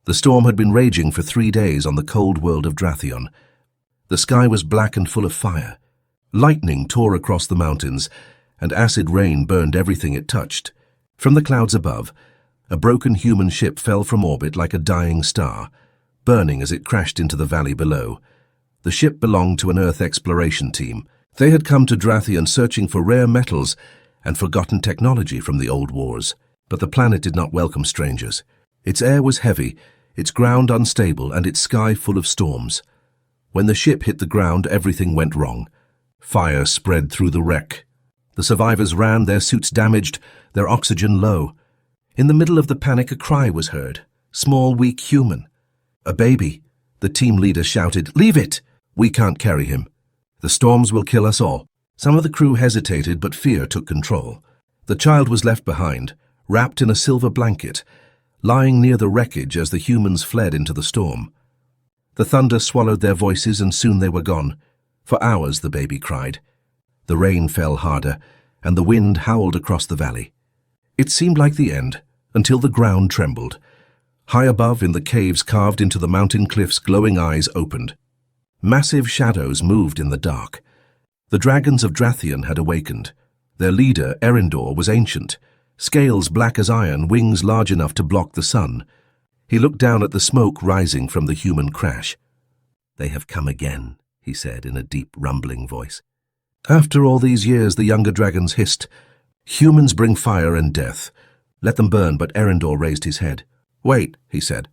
The storm had been raging for 3 days on the cold world of Drathion. The sky was black and full of fire. Lightning tore across the mountains, and acid rain burned everything it touched. From the clouds above, a broken human ship fell from orbit like a dying star, burning as it crashed into the valley below. The ship belonged to an Earth exploration team. They had come to Drathion searching for rare metals and forgotten technology from the old wars. But the planet did not welcome strangers. Its air was heavy, its ground unstable, and its sky full of storms. When the ship hit the ground, everything went wrong. Fire spread through the wreck. The survivors ran, their suits damaged, their oxygen low. In the middle of the panic, a cry was heard. Small, weak human. A baby. The team leader shouted, "Leave it! We can't carry him. The storms will kill us all." Some of the crew hesitated, but fear took control. The child was left behind, wrapped in a silver blanket, lying near the wreckage as the humans fled into the storm. The thunder swallowed their voices, and soon they were gone. For hours the baby cried. The rain fell harder, and the wind howled across the valley. It seemed like the end, until the ground trembled. High above, in the caves carved into the mountain cliffs, glowing eyes opened. Massive shadows moved in the dark. The dragons of Drathion had awakened. Their leader, Erindor, was ancient. Scales black as iron, wings large enough to block the sun. He looked down at the smoke rising from the human crash. "They have come again," he said in a deep, rumbling voice. After all these years, the younger dragons hissed. "Humans bring fire and death. Let them burn," but Erindor raised his head. "Wait," he said.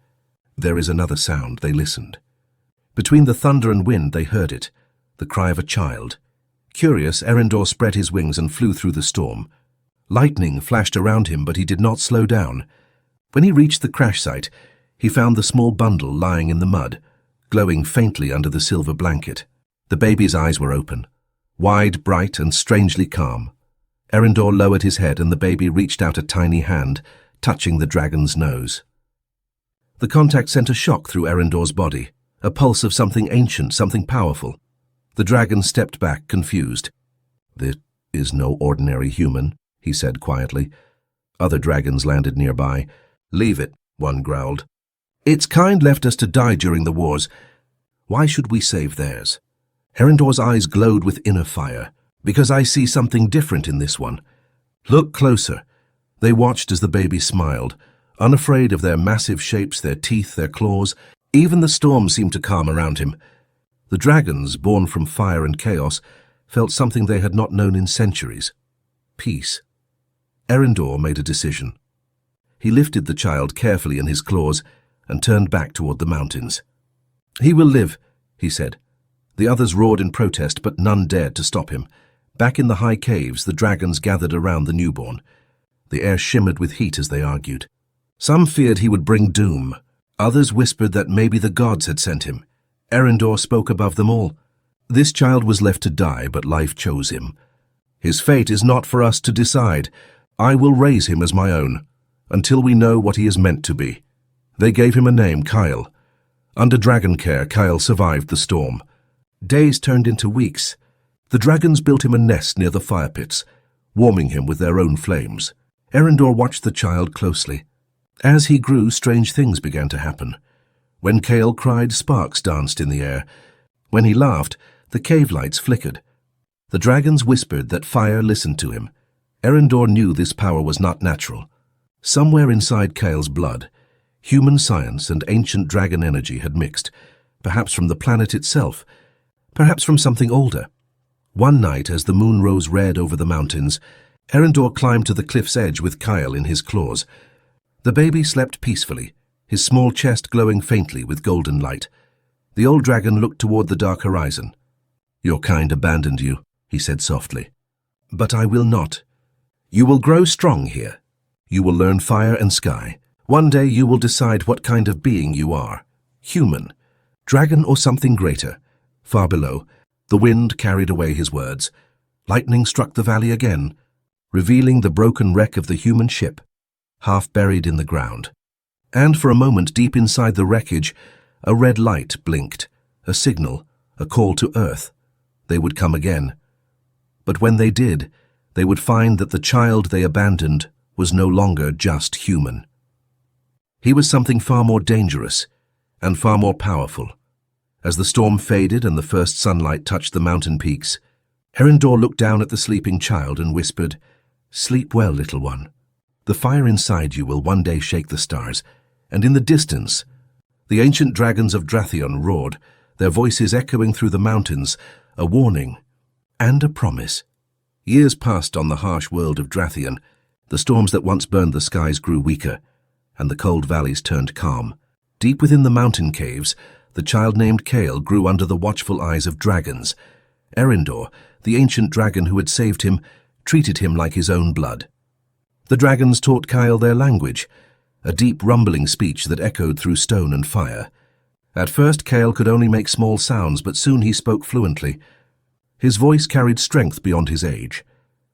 There is another sound. They listened. Between the thunder and wind, they heard it, the cry of a child. Curious, Erindor spread his wings and flew through the storm. Lightning flashed around him, but he did not slow down. When he reached the crash site, he found the small bundle lying in the mud, glowing faintly under the silver blanket. The baby's eyes were open, wide, bright, and strangely calm. Erindor lowered his head, and the baby reached out a tiny hand, touching the dragon's nose. The contact sent a shock through Erindor's body, a pulse of something ancient, something powerful. The dragon stepped back, confused. "This is no ordinary human," he said quietly. Other dragons landed nearby. "Leave it," one growled. "Its kind left us to die during the wars. Why should we save theirs?" Erindor's eyes glowed with inner fire. "Because I see something different in this one. Look closer." They watched as the baby smiled, unafraid of their massive shapes, their teeth, their claws. Even the storm seemed to calm around him. The dragons, born from fire and chaos, felt something they had not known in centuries. Peace. Erindor made a decision. He lifted the child carefully in his claws and turned back toward the mountains. "He will live," he said. The others roared in protest, but none dared to stop him. Back in the high caves, the dragons gathered around the newborn. The air shimmered with heat as they argued. Some feared he would bring doom. Others whispered that maybe the gods had sent him. Erindor spoke above them all. "This child was left to die, but life chose him. His fate is not for us to decide. I will raise him as my own, until we know what he is meant to be." They gave him a name, Kyle. Under dragon care, Kyle survived the storm. Days turned into weeks. The dragons built him a nest near the fire pits, warming him with their own flames. Erindor watched the child closely. As he grew, strange things began to happen. When Kyle cried, sparks danced in the air. When he laughed, the cave lights flickered. The dragons whispered that fire listened to him. Erindor knew this power was not natural. Somewhere inside Kyle's blood, human science and ancient dragon energy had mixed, perhaps from the planet itself, perhaps from something older. One night, as the moon rose red over the mountains, Erindor climbed to the cliff's edge with Kyle in his claws. The baby slept peacefully, his small chest glowing faintly with golden light. The old dragon looked toward the dark horizon. "Your kind abandoned you," he said softly. "But I will not. You will grow strong here. You will learn fire and sky. One day you will decide what kind of being you are. Human, dragon, or something greater." Far below, the wind carried away his words. Lightning struck the valley again, revealing the broken wreck of the human ship, half buried in the ground. And for a moment, deep inside the wreckage, a red light blinked, a signal, a call to Earth. They would come again. But when they did, they would find that the child they abandoned was no longer just human. He was something far more dangerous and far more powerful. As the storm faded and the first sunlight touched the mountain peaks, Erindor looked down at the sleeping child and whispered, "Sleep well, little one. The fire inside you will one day shake the stars." And in the distance, the ancient dragons of Drathion roared, their voices echoing through the mountains, a warning and a promise. Years passed on the harsh world of Drathion. The storms that once burned the skies grew weaker, and the cold valleys turned calm. Deep within the mountain caves, the child named Kale grew under the watchful eyes of dragons. Erindor, the ancient dragon who had saved him, treated him like his own blood. The dragons taught Kyle their language, a deep rumbling speech that echoed through stone and fire. At first, Kale could only make small sounds, but soon he spoke fluently. His voice carried strength beyond his age.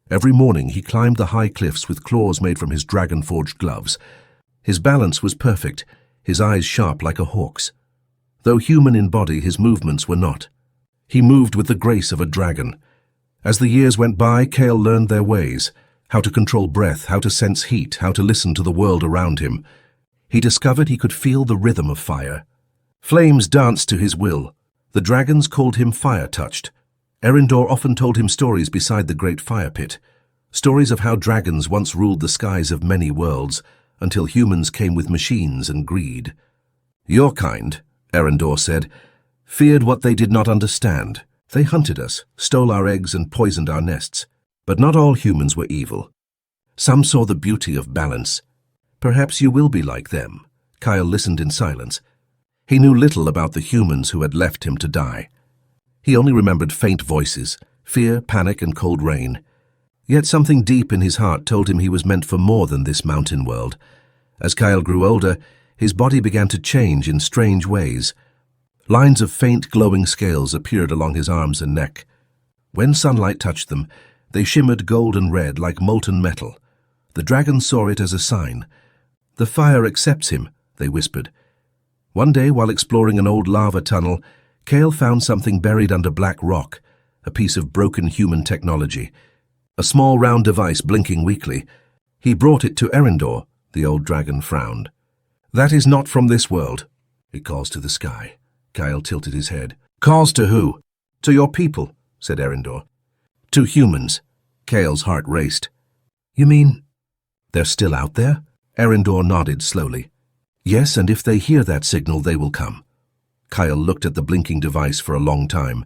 Every morning he climbed the high cliffs with claws made from his dragon-forged gloves. His balance was perfect, his eyes sharp like a hawk's. Though human in body, his movements were not. He moved with the grace of a dragon. As the years went by, Kale learned their ways, how to control breath, how to sense heat, how to listen to the world around him. He discovered he could feel the rhythm of fire. Flames danced to his will. The dragons called him fire-touched. Erindor often told him stories beside the great fire pit, stories of how dragons once ruled the skies of many worlds, until humans came with machines and greed. "Your kind," Erindor said, "feared what they did not understand. They hunted us, stole our eggs and poisoned our nests. But not all humans were evil. Some saw the beauty of balance. Perhaps you will be like them." Kyle listened in silence. He knew little about the humans who had left him to die. He only remembered faint voices, fear, panic, and cold rain. Yet something deep in his heart told him he was meant for more than this mountain world. As Kyle grew older, his body began to change in strange ways. Lines of faint glowing scales appeared along his arms and neck. When sunlight touched them, they shimmered golden red like molten metal. The dragons saw it as a sign. "The fire accepts him," they whispered. One day, while exploring an old lava tunnel, Kale found something buried under black rock, a piece of broken human technology. A small round device blinking weakly. He brought it to Erindor. The old dragon frowned. "That is not from this world." "It calls to the sky." Kyle tilted his head. "Calls to who?" "To your people," said Erindor. "To humans." Kale's heart raced. "You mean they're still out there?" Erindor nodded slowly. "Yes, and if they hear that signal, they will come." Kyle looked at the blinking device for a long time.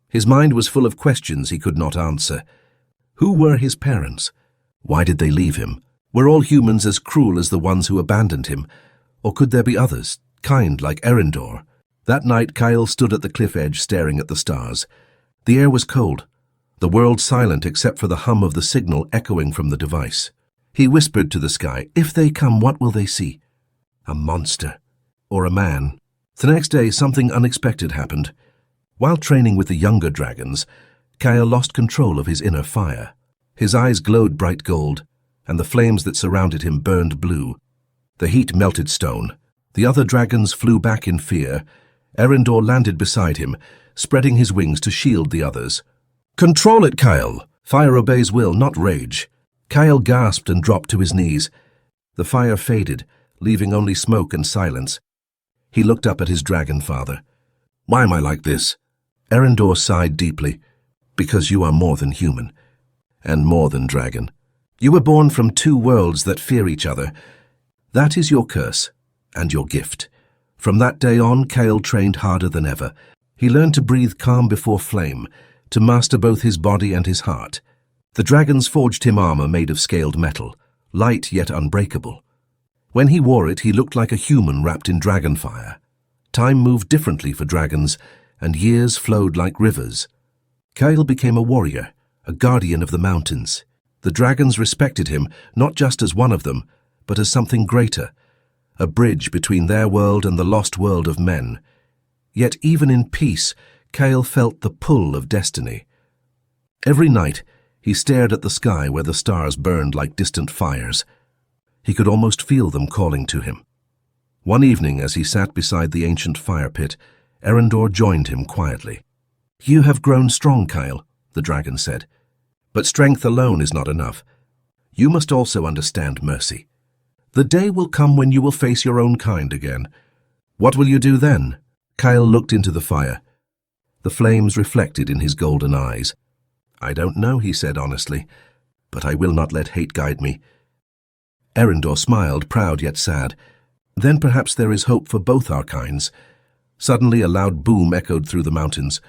His mind was full of questions he could not answer. Who were his parents? Why did they leave him? Were all humans as cruel as the ones who abandoned him? Or could there be others, kind like Erindor? That night, Kyle stood at the cliff edge staring at the stars. The air was cold, the world silent except for the hum of the signal echoing from the device. He whispered to the sky, "If they come, what will they see? A monster or a man?" The next day, something unexpected happened. While training with the younger dragons, Kyle lost control of his inner fire. His eyes glowed bright gold, and the flames that surrounded him burned blue. The heat melted stone. The other dragons flew back in fear. Erindor landed beside him, spreading his wings to shield the others. "Control it, Kyle! Fire obeys will, not rage." Kyle gasped and dropped to his knees. The fire faded, leaving only smoke and silence. He looked up at his dragon father. "Why am I like this?" Erindor sighed deeply. "Because you are more than human, and more than dragon. You were born from two worlds that fear each other. That is your curse, and your gift." From that day on, Kale trained harder than ever. He learned to breathe calm before flame, to master both his body and his heart. The dragons forged him armor made of scaled metal, light yet unbreakable. When he wore it, he looked like a human wrapped in dragon fire. Time moved differently for dragons, and years flowed like rivers. Kyle became a warrior, a guardian of the mountains. The dragons respected him, not just as one of them, but as something greater, a bridge between their world and the lost world of men. Yet even in peace, Kale felt the pull of destiny. Every night, he stared at the sky where the stars burned like distant fires. He could almost feel them calling to him. One evening, as he sat beside the ancient fire pit, Erindor joined him quietly. "You have grown strong, Kyle," the dragon said. "But strength alone is not enough. You must also understand mercy. The day will come when you will face your own kind again. What will you do then? Kyle looked into the fire. The flames reflected in his golden eyes. I don't know, he said honestly, but I will not let hate guide me. Erindor smiled, proud yet sad. Then perhaps there is hope for both our kinds. Suddenly a loud boom echoed through the mountains.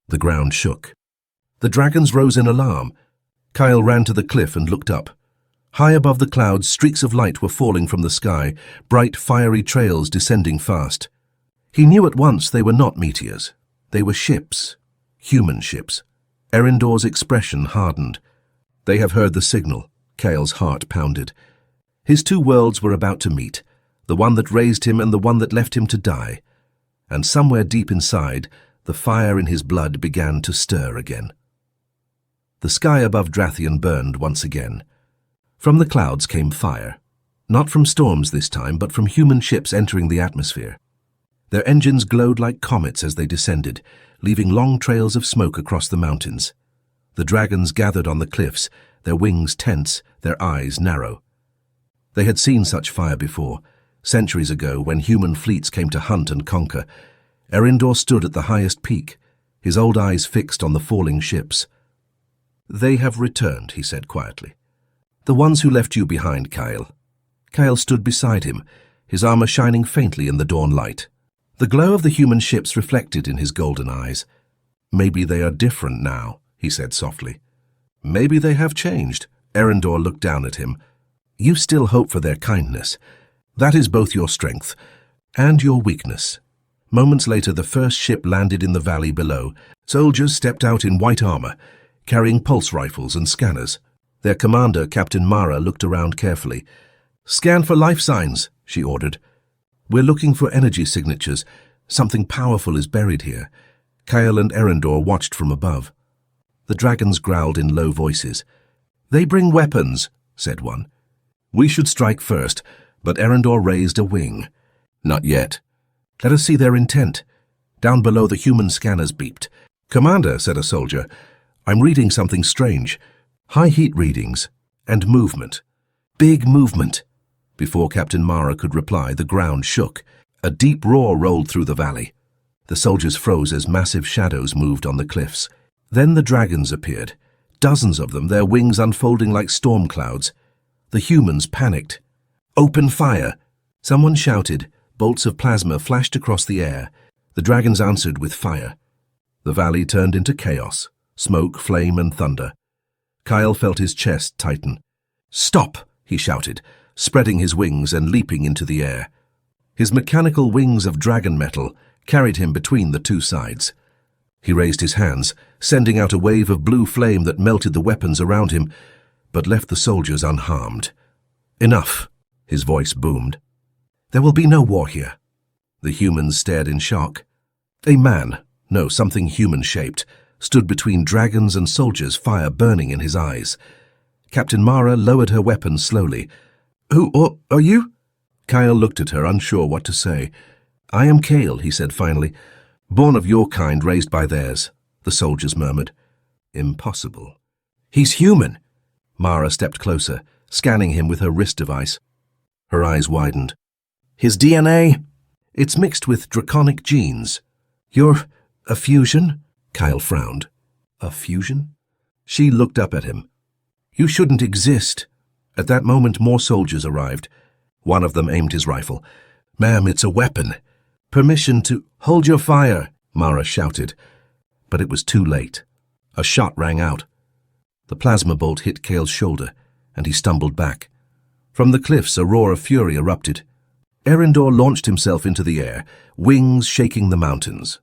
The ground shook. The dragons rose in alarm. Kyle ran to the cliff and looked up. High above the clouds, streaks of light were falling from the sky, bright fiery trails descending fast. He knew at once they were not meteors. They were ships, human ships. Erindor's expression hardened. They have heard the signal. Kyle's heart pounded. His two worlds were about to meet, the one that raised him and the one that left him to die. And somewhere deep inside, the fire in his blood began to stir again. The sky above Drathion burned once again. From the clouds came fire, not from storms this time, but from human ships entering the atmosphere. Their engines glowed like comets as they descended, leaving long trails of smoke across the mountains. The dragons gathered on the cliffs, their wings tense, their eyes narrow. They had seen such fire before, centuries ago when human fleets came to hunt and conquer. Erindor stood at the highest peak, his old eyes fixed on the falling ships. They have returned, he said quietly. The ones who left you behind, Kyle. Kyle stood beside him, his armor shining faintly in the dawn light. The glow of the human ships reflected in his golden eyes. Maybe they are different now, he said softly. Maybe they have changed. Erindor looked down at him. You still hope for their kindness. That is both your strength and your weakness. Moments later, the first ship landed in the valley below. Soldiers stepped out in white armor, carrying pulse rifles and scanners. Their commander, Captain Mara, looked around carefully. Scan for life signs, she ordered. We're looking for energy signatures. Something powerful is buried here. Kyle and Erindor watched from above. The dragons growled in low voices. They bring weapons, said one. We should strike first, but Erindor raised a wing. Not yet. Let us see their intent. Down below the human scanners beeped. Commander, said a soldier, I'm reading something strange. High heat readings and movement. Big movement. Before Captain Mara could reply, the ground shook. A deep roar rolled through the valley. The soldiers froze as massive shadows moved on the cliffs. Then the dragons appeared, dozens of them, their wings unfolding like storm clouds. The humans panicked. Open fire! Someone shouted. Bolts of plasma flashed across the air. The dragons answered with fire. The valley turned into chaos, smoke, flame, and thunder. Kyle felt his chest tighten. Stop! He shouted, spreading his wings and leaping into the air. His mechanical wings of dragon metal carried him between the two sides. He raised his hands, sending out a wave of blue flame that melted the weapons around him, but left the soldiers unharmed. Enough, his voice boomed. There will be no war here. The humans stared in shock. A man, no, something human-shaped, stood between dragons and soldiers, fire burning in his eyes. Captain Mara lowered her weapon slowly. Who are you? Kyle looked at her, unsure what to say. I am Kale, he said finally. Born of your kind, raised by theirs, the soldiers murmured. Impossible. He's human. Mara stepped closer, scanning him with her wrist device. Her eyes widened. His DNA? It's mixed with draconic genes. You're a fusion? Kyle frowned. A fusion? She looked up at him. You shouldn't exist. At that moment, more soldiers arrived. One of them aimed his rifle. Ma'am, it's a weapon. Permission to hold your fire, Mara shouted. But it was too late. A shot rang out. The plasma bolt hit Kale's shoulder, and he stumbled back. From the cliffs, a roar of fury erupted. Erindor launched himself into the air, wings shaking the mountains.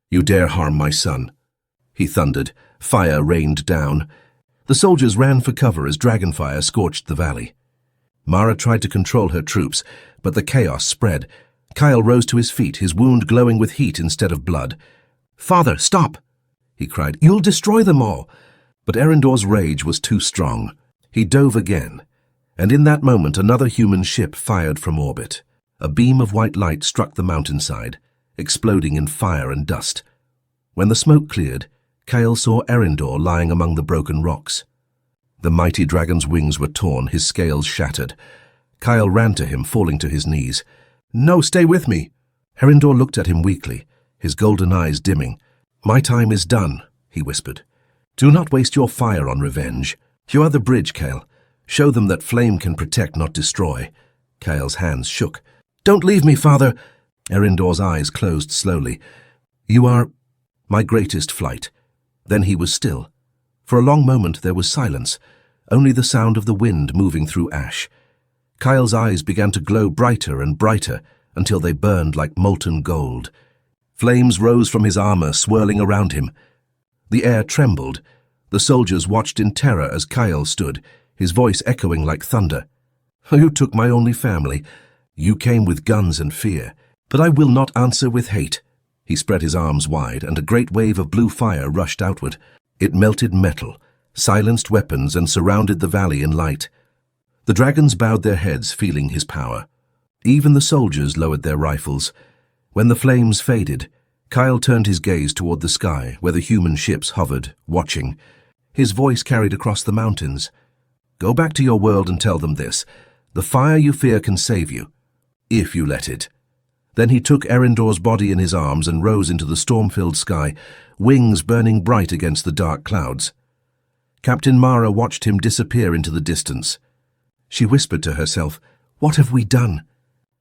You dare harm my son, he thundered. Fire rained down. The soldiers ran for cover as dragonfire scorched the valley. Mara tried to control her troops, but the chaos spread. Kyle rose to his feet, his wound glowing with heat instead of blood. Father, stop! He cried. You'll destroy them all! But Erindor's rage was too strong. He dove again, and in that moment another human ship fired from orbit. A beam of white light struck the mountainside, exploding in fire and dust. When the smoke cleared, Kyle saw Erindor lying among the broken rocks. The mighty dragon's wings were torn, his scales shattered. Kyle ran to him, falling to his knees. "No, stay with me." Herindor looked at him weakly, his golden eyes dimming. "My time is done," he whispered. "Do not waste your fire on revenge. You are the bridge, Kyle. Show them that flame can protect, not destroy." Kyle's hands shook. "Don't leave me, father." Herindor's eyes closed slowly. "You are my greatest flight." Then he was still. For a long moment there was silence, only the sound of the wind moving through ash. Kyle's eyes began to glow brighter and brighter until they burned like molten gold. Flames rose from his armor, swirling around him. The air trembled. The soldiers watched in terror as Kyle stood, his voice echoing like thunder. "You took my only family. You came with guns and fear, but I will not answer with hate." He spread his arms wide, and a great wave of blue fire rushed outward. It melted metal, silenced weapons, and surrounded the valley in light. The dragons bowed their heads, feeling his power. Even the soldiers lowered their rifles. When the flames faded, Kyle turned his gaze toward the sky, where the human ships hovered, watching. His voice carried across the mountains. "Go back to your world and tell them this. The fire you fear can save you, if you let it." Then he took Herindor's body in his arms and rose into the storm-filled sky, wings burning bright against the dark clouds. Captain Mara watched him disappear into the distance. She whispered to herself, "What have we done?"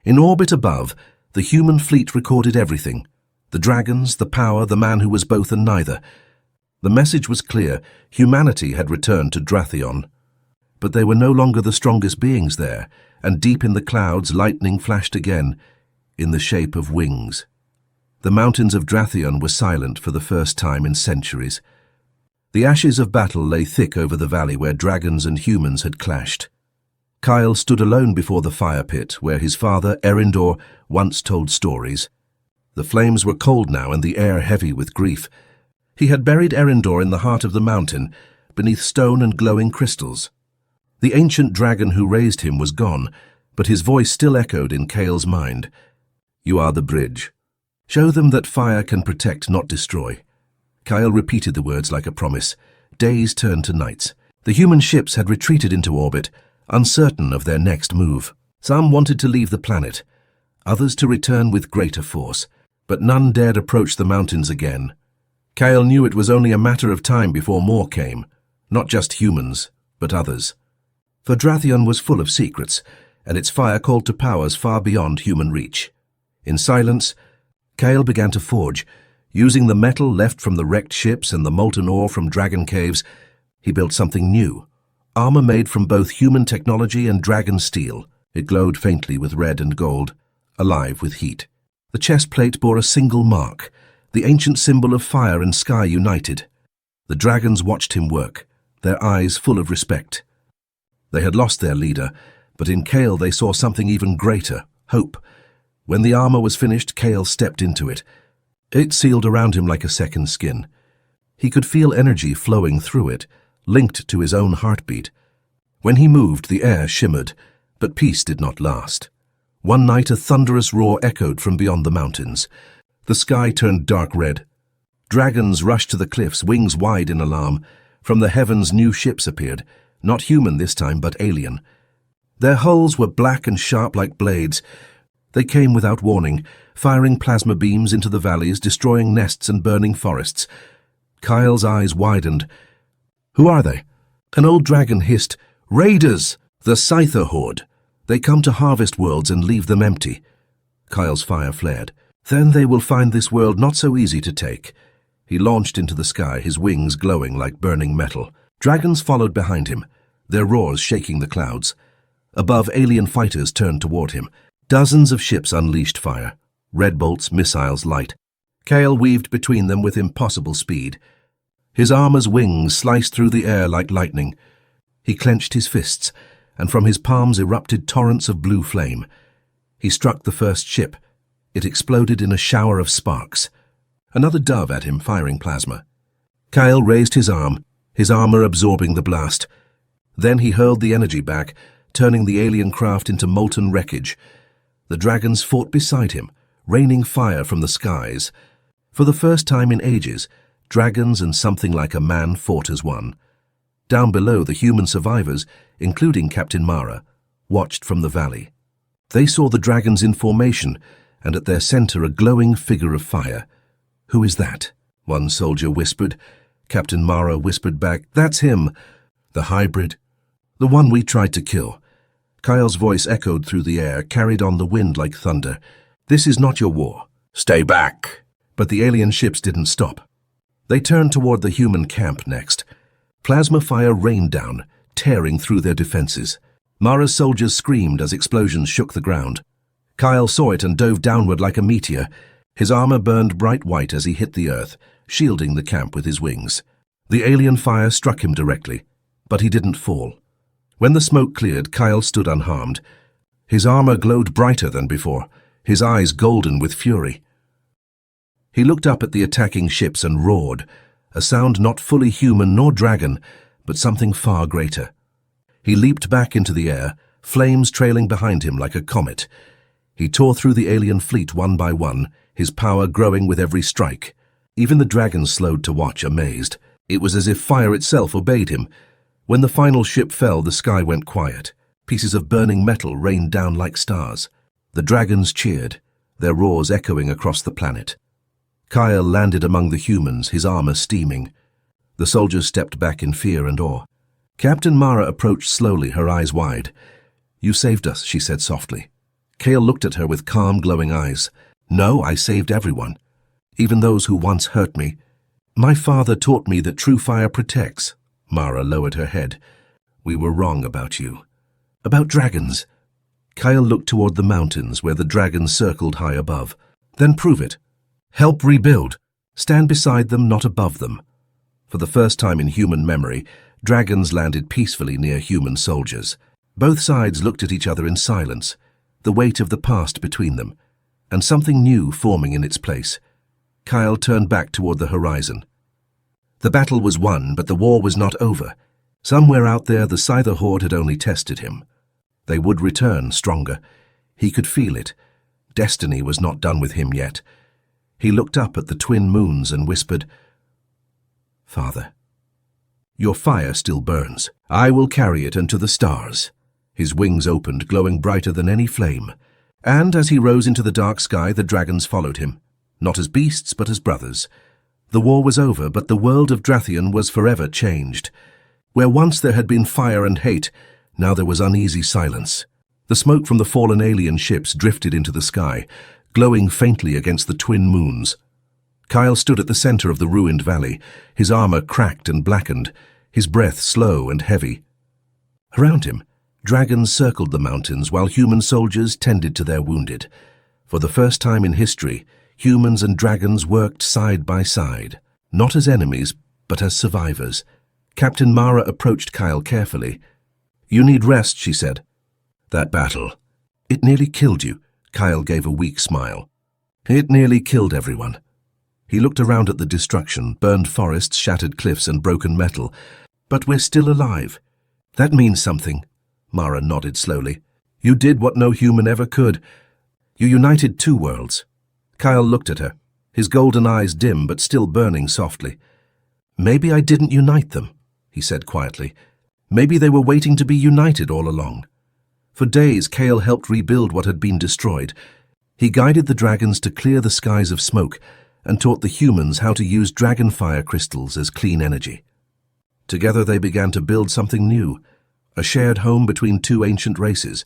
In orbit above, the human fleet recorded everything. The dragons, the power, the man who was both and neither. The message was clear: humanity had returned to Drathion. But they were no longer the strongest beings there, and deep in the clouds lightning flashed again, in the shape of wings. The mountains of Drathion were silent for the first time in centuries. The ashes of battle lay thick over the valley where dragons and humans had clashed. Kyle stood alone before the fire pit where his father, Herindor, once told stories. The flames were cold now and the air heavy with grief. He had buried Herindor in the heart of the mountain, beneath stone and glowing crystals. The ancient dragon who raised him was gone, but his voice still echoed in Kyle's mind. "You are the bridge. Show them that fire can protect, not destroy." Kyle repeated the words like a promise. Days turned to nights. The human ships had retreated into orbit, uncertain of their next move. Some wanted to leave the planet, others to return with greater force, but none dared approach the mountains again. Kyle knew it was only a matter of time before more came, not just humans, but others. For Drathion was full of secrets, and its fire called to powers far beyond human reach. In silence, Kyle began to forge. Using the metal left from the wrecked ships and the molten ore from dragon caves, he built something new. Armor made from both human technology and dragon steel. It glowed faintly with red and gold, alive with heat. The chest plate bore a single mark, the ancient symbol of fire and sky united. The dragons watched him work, their eyes full of respect. They had lost their leader, but in Kyle they saw something even greater, hope. When the armor was finished, Kyle stepped into it. It sealed around him like a second skin. He could feel energy flowing through it, linked to his own heartbeat. When he moved, the air shimmered, but peace did not last. One night a thunderous roar echoed from beyond the mountains. The sky turned dark red. Dragons rushed to the cliffs, wings wide in alarm. From the heavens new ships appeared, not human this time, but alien. Their hulls were black and sharp like blades. They came without warning, firing plasma beams into the valleys, destroying nests and burning forests. Kyle's eyes widened. "Who are they?" An old dragon hissed, "Raiders! The Scyther Horde. They come to harvest worlds and leave them empty." Kyle's fire flared. "Then they will find this world not so easy to take." He launched into the sky, his wings glowing like burning metal. Dragons followed behind him, their roars shaking the clouds. Above, alien fighters turned toward him. Dozens of ships unleashed fire. Red bolts, missiles, light. Kyle weaved between them with impossible speed. His armor's wings sliced through the air like lightning. He clenched his fists, and from his palms erupted torrents of blue flame. He struck the first ship. It exploded in a shower of sparks. Another dove at him, firing plasma. Kyle raised his arm, his armor absorbing the blast. Then he hurled the energy back, turning the alien craft into molten wreckage. The dragons fought beside him, raining fire from the skies. For the first time in ages, dragons and something like a man fought as one. Down below, the human survivors, including Captain Mara, watched from the valley. They saw the dragons in formation, and at their center a glowing figure of fire. "Who is that?" one soldier whispered. Captain Mara whispered back, "That's him. The hybrid. The one we tried to kill." Kyle's voice echoed through the air, carried on the wind like thunder. "This is not your war. Stay back." But the alien ships didn't stop. They turned toward the human camp next. Plasma fire rained down, tearing through their defenses. Mara's soldiers screamed as explosions shook the ground. Kyle saw it and dove downward like a meteor. His armor burned bright white as he hit the earth, shielding the camp with his wings. The alien fire struck him directly, but he didn't fall. When the smoke cleared, Kyle stood unharmed. His armor glowed brighter than before, his eyes golden with fury. He looked up at the attacking ships and roared, a sound not fully human nor dragon, but something far greater. He leaped back into the air, flames trailing behind him like a comet. He tore through the alien fleet one by one, his power growing with every strike. Even the dragons slowed to watch, amazed. It was as if fire itself obeyed him. When the final ship fell, the sky went quiet. Pieces of burning metal rained down like stars. The dragons cheered, their roars echoing across the planet. Kyle landed among the humans, his armor steaming. The soldiers stepped back in fear and awe. Captain Mara approached slowly, her eyes wide. "You saved us," she said softly. Kyle looked at her with calm, glowing eyes. "No, I saved everyone, even those who once hurt me. My father taught me that true fire protects." Mara lowered her head. "We were wrong about you. About dragons." Kyle looked toward the mountains where the dragons circled high above. "Then prove it. Help rebuild. Stand beside them, not above them." For the first time in human memory, dragons landed peacefully near human soldiers. Both sides looked at each other in silence, the weight of the past between them, and something new forming in its place. Kyle turned back toward the horizon. The battle was won, but the war was not over. Somewhere out there, the Scyther horde had only tested him. They would return stronger. He could feel it. Destiny was not done with him yet. He looked up at the twin moons and whispered, "Father, your fire still burns. I will carry it into the stars." His wings opened, glowing brighter than any flame. And as he rose into the dark sky, the dragons followed him, not as beasts, but as brothers. The war was over, but the world of Drathion was forever changed. Where once there had been fire and hate, now there was uneasy silence. The smoke from the fallen alien ships drifted into the sky, glowing faintly against the twin moons. Kyle stood at the center of the ruined valley, his armor cracked and blackened, his breath slow and heavy. Around him, dragons circled the mountains while human soldiers tended to their wounded. For the first time in history, humans and dragons worked side by side, not as enemies, but as survivors. Captain Mara approached Kyle carefully. "You need rest," she said. "That battle, it nearly killed you." Kyle gave a weak smile. "It nearly killed everyone." He looked around at the destruction, burned forests, shattered cliffs, and broken metal. "But we're still alive. That means something." Mara nodded slowly. "You did what no human ever could. You united two worlds." Kyle looked at her, his golden eyes dim but still burning softly. "Maybe I didn't unite them," he said quietly. "Maybe they were waiting to be united all along." For days, Kale helped rebuild what had been destroyed. He guided the dragons to clear the skies of smoke and taught the humans how to use dragon fire crystals as clean energy. Together they began to build something new, a shared home between two ancient races.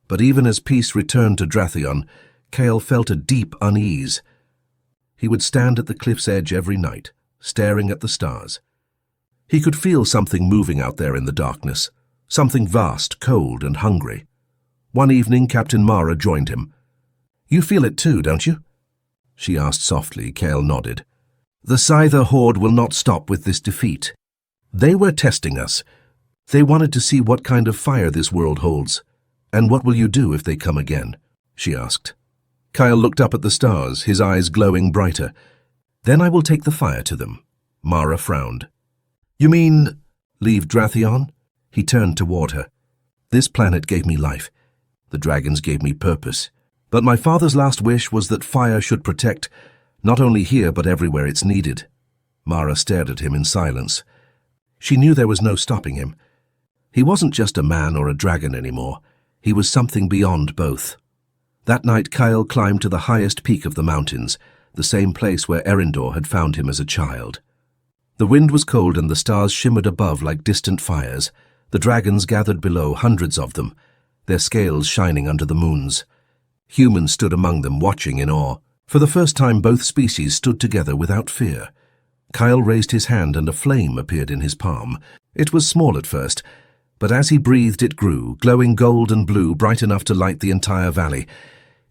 But even as peace returned to Drathion, Kale felt a deep unease. He would stand at the cliff's edge every night, staring at the stars. He could feel something moving out there in the darkness, something vast, cold, and hungry. One evening, Captain Mara joined him. "You feel it too, don't you?" she asked softly. Kale nodded. "The Scyther horde will not stop with this defeat. They were testing us. They wanted to see what kind of fire this world holds. And what will you do if they come again?" she asked. Kyle looked up at the stars, his eyes glowing brighter. "Then I will take the fire to them." Mara frowned. "You mean, leave Drathion?" He turned toward her. "This planet gave me life. The dragons gave me purpose. But my father's last wish was that fire should protect, not only here but everywhere it's needed." Mara stared at him in silence. She knew there was no stopping him. He wasn't just a man or a dragon anymore. He was something beyond both. That night Kyle climbed to the highest peak of the mountains, the same place where Erindor had found him as a child. The wind was cold and the stars shimmered above like distant fires. The dragons gathered below, hundreds of them, their scales shining under the moons. Humans stood among them, watching in awe. For the first time, both species stood together without fear. Kyle raised his hand and a flame appeared in his palm. It was small at first, but as he breathed it grew, glowing gold and blue, bright enough to light the entire valley.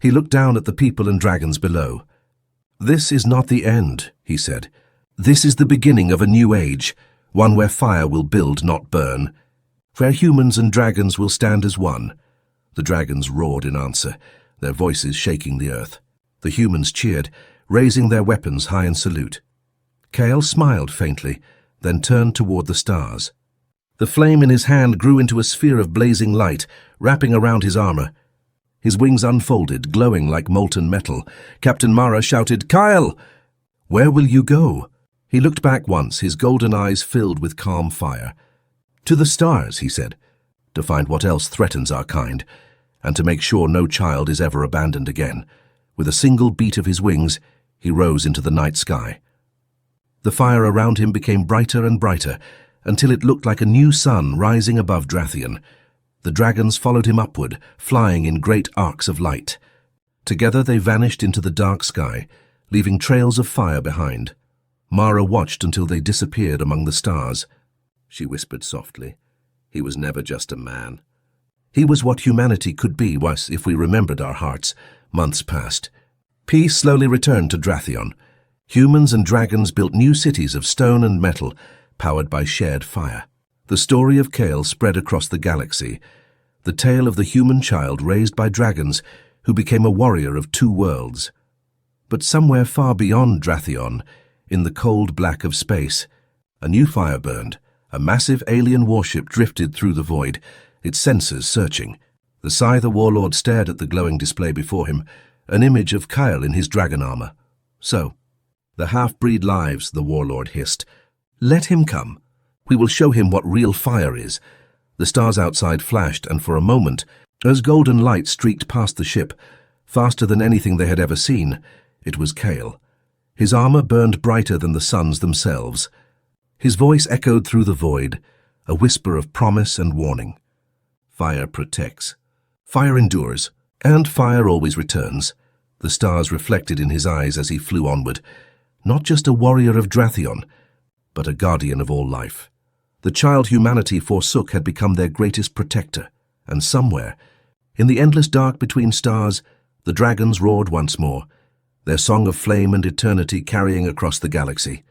He looked down at the people and dragons below. "This is not the end," he said. "This is the beginning of a new age, one where fire will build, not burn, where humans and dragons will stand as one." The dragons roared in answer, their voices shaking the earth. The humans cheered, raising their weapons high in salute. Kale smiled faintly, then turned toward the stars. The flame in his hand grew into a sphere of blazing light, wrapping around his armor. His wings unfolded, glowing like molten metal. Captain Mara shouted, "Kyle! Where will you go?" He looked back once, his golden eyes filled with calm fire. "To the stars," he said, "to find what else threatens our kind, and to make sure no child is ever abandoned again." With a single beat of his wings, he rose into the night sky. The fire around him became brighter and brighter, until it looked like a new sun rising above Drathion. The dragons followed him upward, flying in great arcs of light. Together they vanished into the dark sky, leaving trails of fire behind. Mara watched until they disappeared among the stars. She whispered softly, "He was never just a man. He was what humanity could be if we remembered our hearts." Months passed. Peace slowly returned to Drathion. Humans and dragons built new cities of stone and metal, powered by shared fire. The story of Kale spread across the galaxy, the tale of the human child raised by dragons who became a warrior of two worlds. But somewhere far beyond Drathion, in the cold black of space, a new fire burned. A massive alien warship drifted through the void, its sensors searching. The Scyther warlord stared at the glowing display before him, an image of Kyle in his dragon armor. "So, the half-breed lives," the warlord hissed. "Let him come. We will show him what real fire is." The stars outside flashed, and for a moment, as golden light streaked past the ship, faster than anything they had ever seen, it was Kale. His armor burned brighter than the suns themselves. His voice echoed through the void, a whisper of promise and warning. Fire protects. Fire endures, and fire always returns. The stars reflected in his eyes as he flew onward. Not just a warrior of Drathion, but a guardian of all life. The child humanity Forsook had become their greatest protector, and somewhere, in the endless dark between stars, the dragons roared once more, their song of flame and eternity carrying across the galaxy.